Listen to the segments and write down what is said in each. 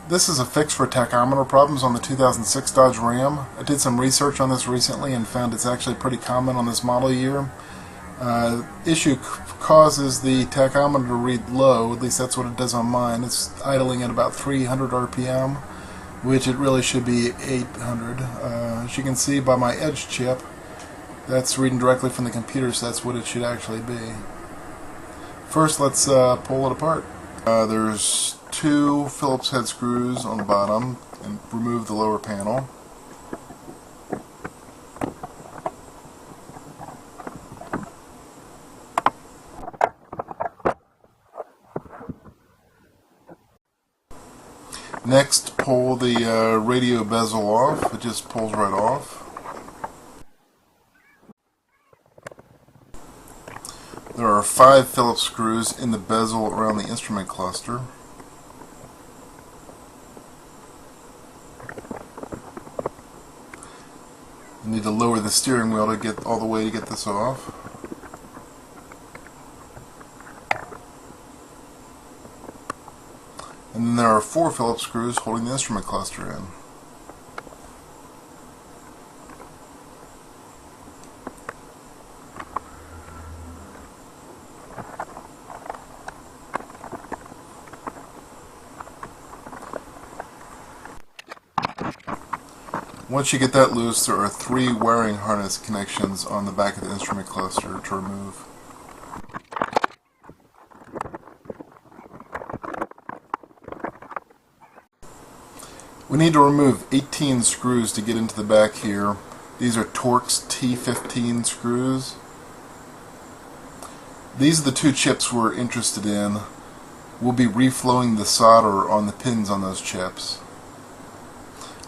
This is a fix for tachometer problems on the 2006 Dodge Ram. I did some research on this recently and found it's actually pretty common on this model year. Issue causes the tachometer to read low, at least that's what it does on mine. It's idling at about 300 RPM, which it really should be 800. As you can see by my edge chip, that's reading directly from the computer, so that's what it should actually be. First, let's pull it apart. There's two Phillips head screws on the bottom, and remove the lower panel. Next, pull the radio bezel off. It just pulls right off. There are 5 Phillips screws in the bezel around the instrument cluster. You need to lower the steering wheel to get all the way to get this off. And then there are 4 Phillips screws holding the instrument cluster in. Once you get that loose, there are 3 wiring harness connections on the back of the instrument cluster to remove. We need to remove 18 screws to get into the back here. These are Torx T15 screws. These are the 2 chips we're interested in. We'll be reflowing the solder on the pins on those chips.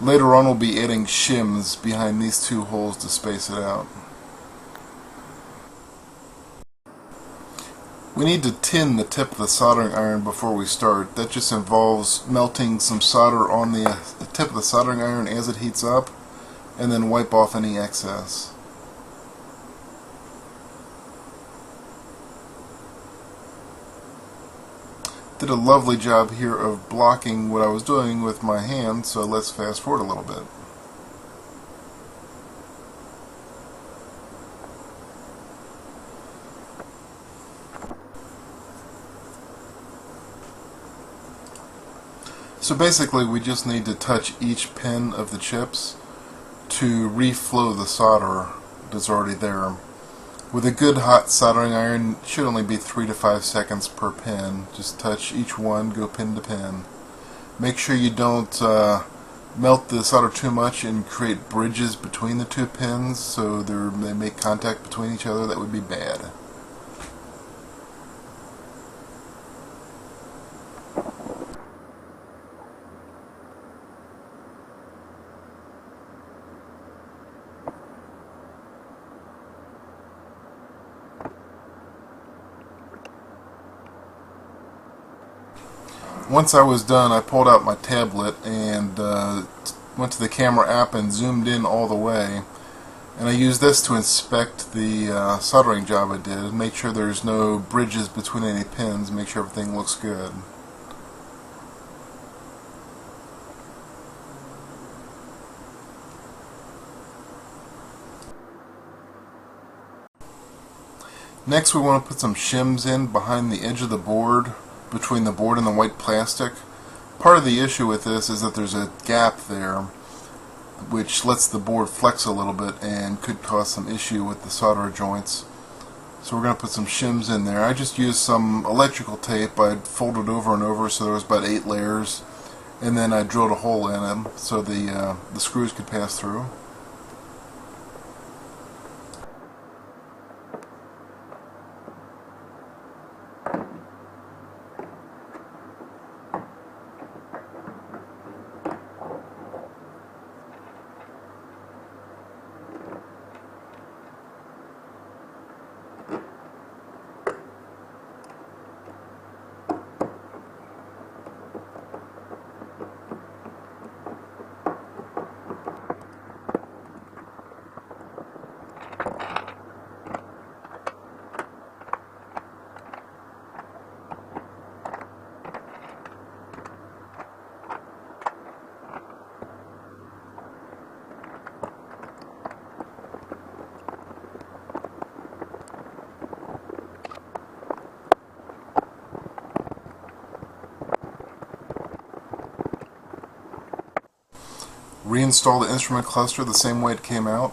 Later on we'll be adding shims behind these 2 holes to space it out. We need to tin the tip of the soldering iron before we start. That just involves melting some solder on the tip of the soldering iron as it heats up, and then wipe off any excess. Did a lovely job here of blocking what I was doing with my hand, so let's fast forward a little bit. So basically we just need to touch each pin of the chips to reflow the solder that's already there. With a good hot soldering iron, it should only be 3 to 5 seconds per pin. Just touch each one, go pin to pin. Make sure you don't melt the solder too much and create bridges between the 2 pins so they make contact between each other. That would be bad. Once I was done, I pulled out my tablet and went to the camera app and zoomed in all the way. And I used this to inspect the soldering job I did, make sure there's no bridges between any pins, make sure everything looks good. Next we want to put some shims in behind the edge of the board, between the board and the white plastic. Part of the issue with this is that there's a gap there which lets the board flex a little bit and could cause some issue with the solder joints. So we're going to put some shims in there. I just used some electrical tape. I folded over and over so there was about 8 layers, and then I drilled a hole in them so the screws could pass through. reinstall the instrument cluster the same way it came out.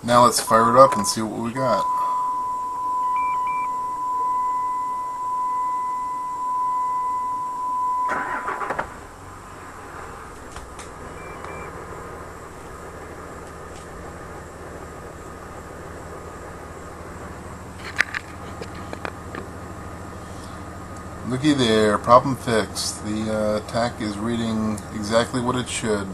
Now let's fire it up and see what we got. Looky there, problem fixed. The tach is reading exactly what it should.